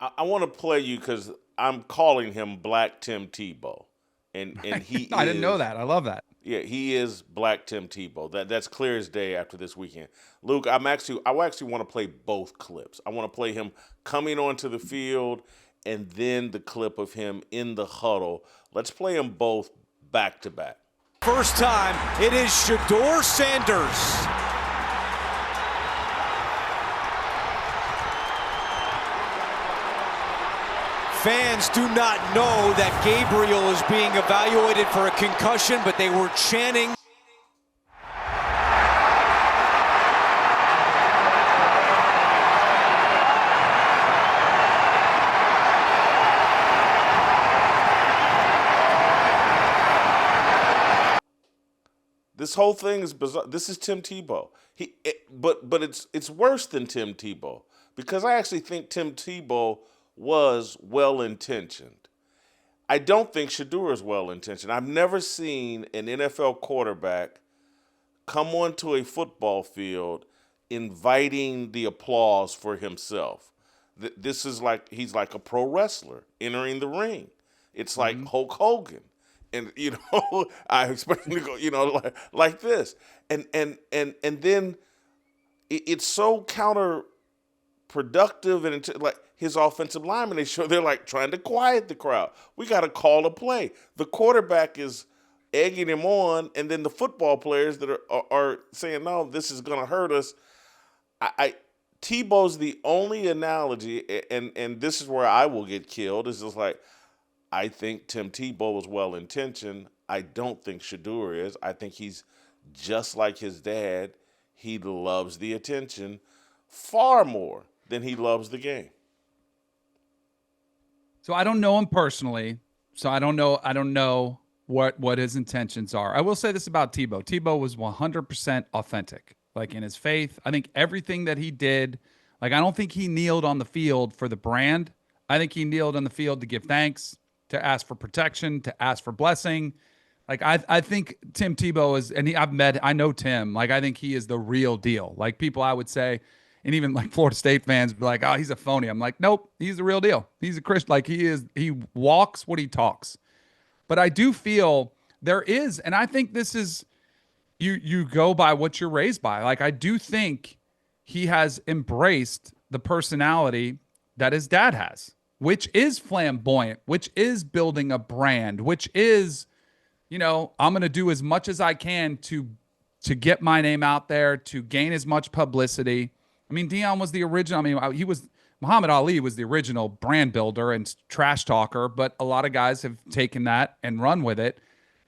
I want to play you because I'm calling him Black Tim Tebow, and he I didn't know is that. I love that. yeah, he is Black Tim Tebow. That's clear as day after this weekend. Luke, I actually want to play both clips. I want to play him coming onto the field and then the clip of him in the huddle. Let's play them both back to back. First time, it is Shedeur Sanders. Fans do not know that Gabriel is being evaluated for a concussion, but they were chanting. This whole thing is bizarre. This is Tim Tebow. But it's worse than Tim Tebow because I actually think Tim Tebow was well intentioned. I don't think Shedeur is well intentioned. I've never seen an NFL quarterback come onto a football field inviting the applause for himself. This is like he's like a pro wrestler entering the ring. It's like Hulk Hogan. And I expect him to go, like this. And then it's so counterproductive and like his offensive linemen, they're like trying to quiet the crowd. We got to call a play. The quarterback is egging him on, and then the football players that are saying, no, this is going to hurt us. Tebow's the only analogy, and this is where I will get killed, is just like, I think Tim Tebow was well-intentioned. I don't think Shedeur is. I think he's just like his dad. He loves the attention far more than he loves the game. So I don't know him personally. So I don't know what his intentions are. I will say this about Tebow. Tebow was 100% authentic. Like in his faith, I think everything that he did, like I don't think he kneeled on the field for the brand. I think he kneeled on the field to give thanks, to ask for protection, to ask for blessing. Like I think Tim Tebow is, and I know Tim. Like I think he is the real deal. Like people, I would say, and even like Florida State fans be like, "Oh, he's a phony." I'm like, nope, he's the real deal. He's a Christian. Like he is. He walks what he talks. But I do feel there is, and I think this is you go by what you're raised by. Like I do think he has embraced the personality that his dad has, which is flamboyant, which is building a brand, which is, I'm going to do as much as I can to get my name out there, to gain as much publicity. I mean, Dion was the original. I mean, Muhammad Ali was the original brand builder and trash talker, but a lot of guys have taken that and run with it.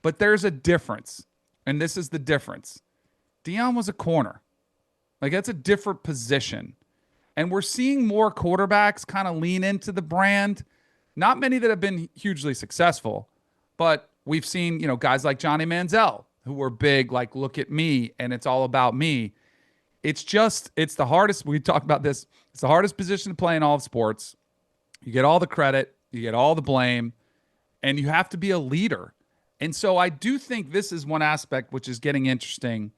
But there's a difference, and this is the difference. Dion was a corner. Like, that's a different position. And we're seeing more quarterbacks kind of lean into the brand. Not many that have been hugely successful, but we've seen, guys like Johnny Manziel, who were big, like, look at me, and it's all about me. It's the hardest. We talked about this. It's the hardest position to play in all of sports. You get all the credit, you get all the blame, and you have to be a leader. And so I do think this is one aspect which is getting interesting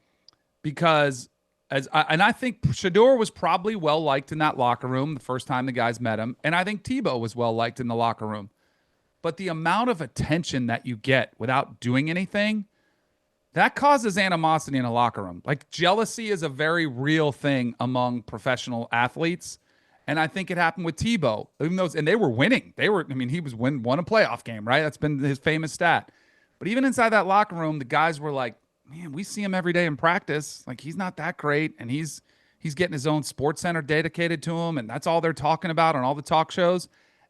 because I think Shedeur was probably well liked in that locker room the first time the guys met him, and I think Tebow was well liked in the locker room. But the amount of attention that you get without doing anything, that causes animosity in a locker room. Like jealousy is a very real thing among professional athletes, and I think it happened with Tebow. And they were winning. He won a playoff game, right? That's been his famous stat. But even inside that locker room, the guys were like, man, we see him every day in practice. Like, he's not that great, and he's getting his own sports center dedicated to him, and that's all they're talking about on all the talk shows.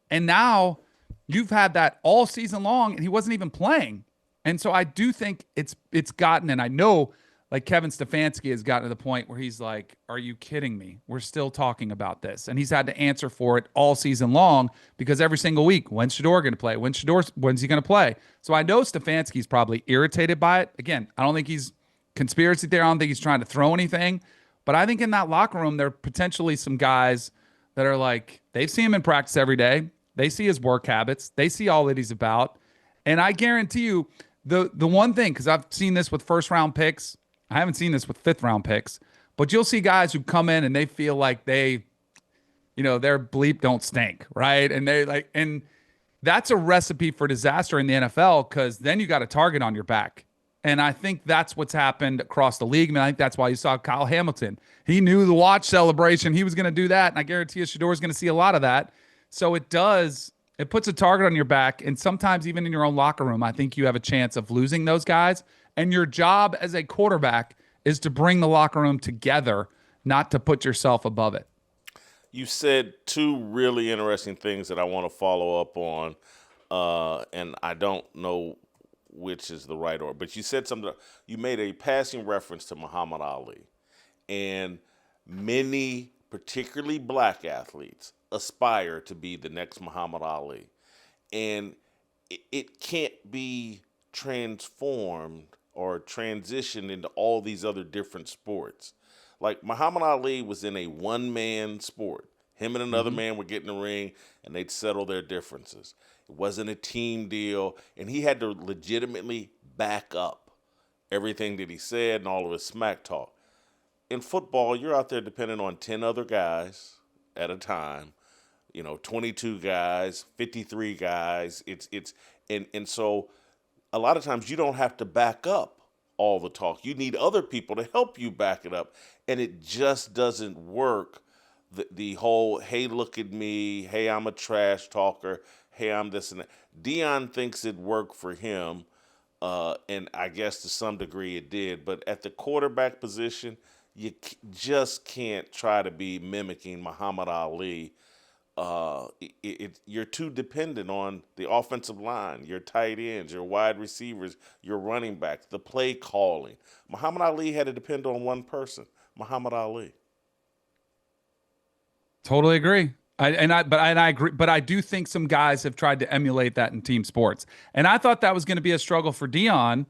And now you've had that all season long, and he wasn't even playing. And so I do think it's gotten, and I know, like, Kevin Stefanski has gotten to the point where he's like, are you kidding me? We're still talking about this. And he's had to answer for it all season long because every single week, when's Shedeur going to play? When's he going to play? So I know Stefanski's probably irritated by it. Again, I don't think he's conspiracy theory. I don't think he's trying to throw anything. But I think in that locker room, there are potentially some guys that are like, they've seen him in practice every day. They see his work habits. They see all that he's about. And I guarantee you, the one thing, because I've seen this with first-round picks, I haven't seen this with fifth-round picks, but you'll see guys who come in and they feel like they their bleep don't stink, right? And and that's a recipe for disaster in the NFL because then you got a target on your back. And I think that's what's happened across the league. I mean, I think that's why you saw Kyle Hamilton. He knew the watch celebration. He was going to do that. And I guarantee you Shedeur is going to see a lot of that. So it puts a target on your back. And sometimes even in your own locker room, I think you have a chance of losing those guys. And your job as a quarterback is to bring the locker room together, not to put yourself above it. You said two really interesting things that I want to follow up on, and I don't know which is the right order. But you said something. You made a passing reference to Muhammad Ali, and many, particularly black athletes, aspire to be the next Muhammad Ali, and it can't be transformed or transitioned into all these other different sports. Like Muhammad Ali was in a one-man sport. Him and another man would get in the ring and they'd settle their differences. It wasn't a team deal, and he had to legitimately back up everything that he said and all of his smack talk. In football, you're out there depending on 10 other guys at a time. 22 guys, 53 guys. And so a lot of times you don't have to back up all the talk. You need other people to help you back it up. And it just doesn't work. The whole, hey, look at me. Hey, I'm a trash talker. Hey, I'm this and that. Deion thinks it worked for him. And I guess to some degree it did. But at the quarterback position, you just can't try to be mimicking Muhammad Ali. You're too dependent on the offensive line, your tight ends, your wide receivers, your running backs, the play calling. Muhammad Ali had to depend on one person, Muhammad Ali. Totally agree. I agree, but I do think some guys have tried to emulate that in team sports. And I thought that was going to be a struggle for Deion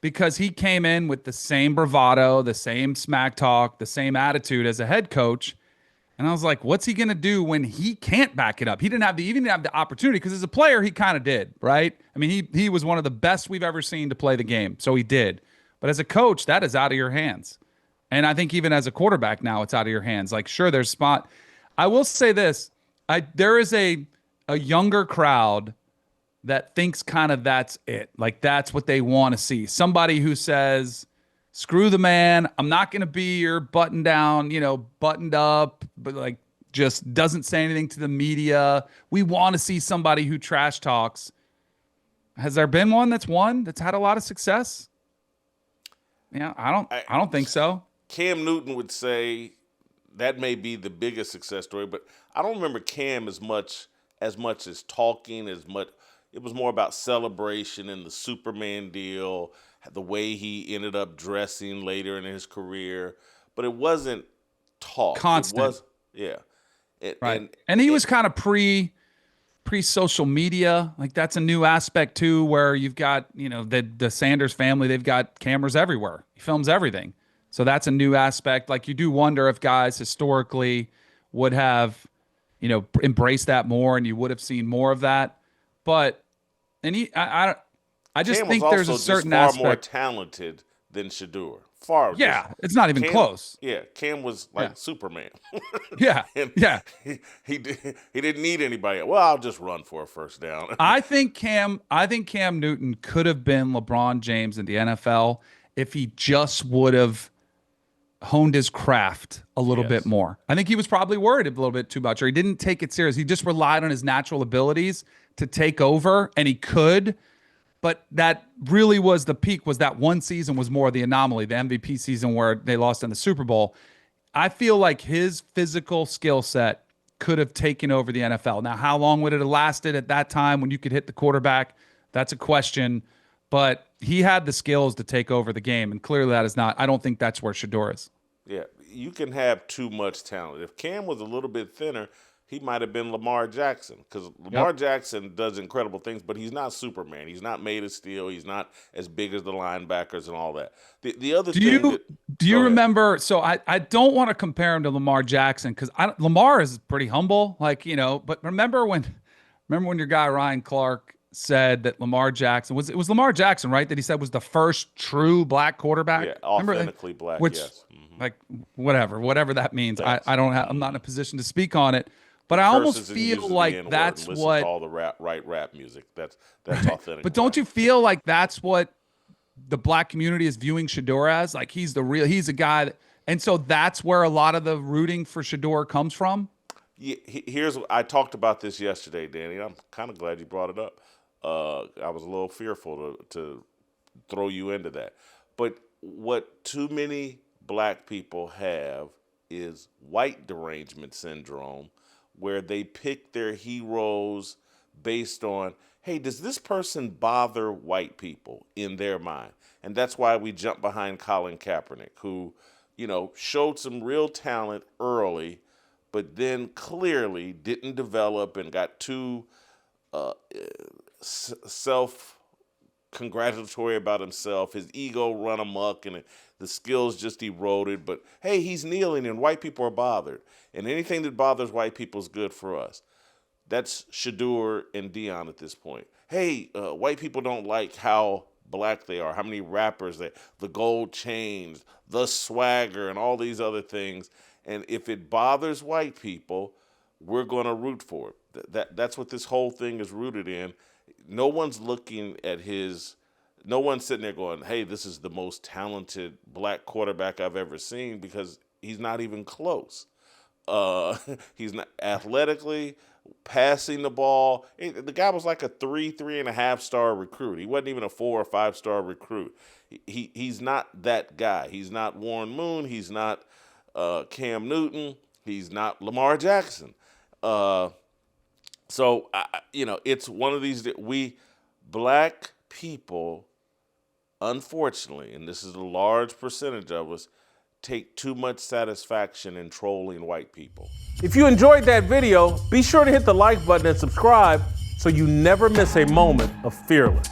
because he came in with the same bravado, the same smack talk, the same attitude as a head coach. And I was like, what's he going to do when he can't back it up? He didn't have the opportunity because as a player, he kind of did, right? I mean, he was one of the best we've ever seen to play the game. So he did. But as a coach, that is out of your hands. And I think even as a quarterback now, it's out of your hands. Like, sure, there's spot. I will say this. There is a younger crowd that thinks kind of that's it. Like, that's what they want to see. Somebody who says, screw the man. I'm not going to be your button down, buttoned up, but like just doesn't say anything to the media. We want to see somebody who trash talks. Has there been one that's had a lot of success? Yeah, I don't think so. Cam Newton would say that may be the biggest success story, but I don't remember Cam as much as talking, as much. It was more about celebration and the Superman deal, the way he ended up dressing later in his career, but it wasn't talk. Constant. It was, yeah. Right. And he was kind of pre-social media. Like, that's a new aspect too, where you've got, the Sanders family, they've got cameras everywhere. He films everything. So that's a new aspect. Like, you do wonder if guys historically would have, embraced that more and you would have seen more of that. But, and I just think there's a certain far aspect. more talented than Shedeur. Far. Yeah, it's not even close. Yeah, Cam was like Superman. Yeah, yeah. He didn't need anybody. Well, I'll just run for a first down. I think Cam Newton could have been LeBron James in the NFL if he just would have honed his craft a little bit more. I think he was probably worried a little bit too much, or he didn't take it serious. He just relied on his natural abilities to take over, and he could. But that really was the peak, was that one season was more the anomaly, the MVP season where they lost in the Super Bowl. I feel like his physical skill set could have taken over the NFL. Now, how long would it have lasted at that time when you could hit the quarterback? That's a question. But he had the skills to take over the game, and clearly that is not. I don't think that's where Shedeur is. Yeah, you can have too much talent. If Cam was a little bit thinner, he might have been Lamar Jackson, because Lamar Jackson does incredible things, but he's not Superman. He's not made of steel. He's not as big as the linebackers and all that. The other thing. Do you remember? So I don't want to compare him to Lamar Jackson because Lamar is pretty humble, But remember when your guy Ryan Clark said that Lamar Jackson it was Lamar Jackson, right? That he said was the first true black quarterback. Yeah, authentically black. Yes. Mm-hmm. Like whatever that means. I'm not in a position to speak on it, but I almost Curses and feel uses the like N-word that's and listens what. to all the rap music. That's authentic. But don't you feel like that's what the black community is viewing Shedeur as? Like he's a guy that, and so that's where a lot of the rooting for Shedeur comes from. Yeah, I talked about this yesterday, Danny. I'm kind of glad you brought it up. I was a little fearful to throw you into that. But what too many black people have is white derangement syndrome, where they pick their heroes based on, hey, does this person bother white people in their mind? And that's why we jump behind Colin Kaepernick, who, showed some real talent early, but then clearly didn't develop and got too self-congratulatory about himself. His ego run amok and the skills just eroded. But, hey, he's kneeling and white people are bothered. And anything that bothers white people is good for us. That's Shedeur and Dion at this point. Hey, white people don't like how black they are, how many rappers, the gold chains, the swagger, and all these other things. And if it bothers white people, we're going to root for it. That's what this whole thing is rooted in. No one's looking at no one's sitting there going, hey, this is the most talented black quarterback I've ever seen, because he's not even close. He's not athletically passing the ball. The guy was like a 3.5 star recruit. He wasn't even a 4 or 5 star recruit. He's not that guy. He's not Warren Moon. He's not Cam Newton. He's not Lamar Jackson. So it's one of these that we black people, unfortunately, and this is a large percentage of us, take too much satisfaction in trolling white people. If you enjoyed that video, be sure to hit the like button and subscribe so you never miss a moment of Fearless.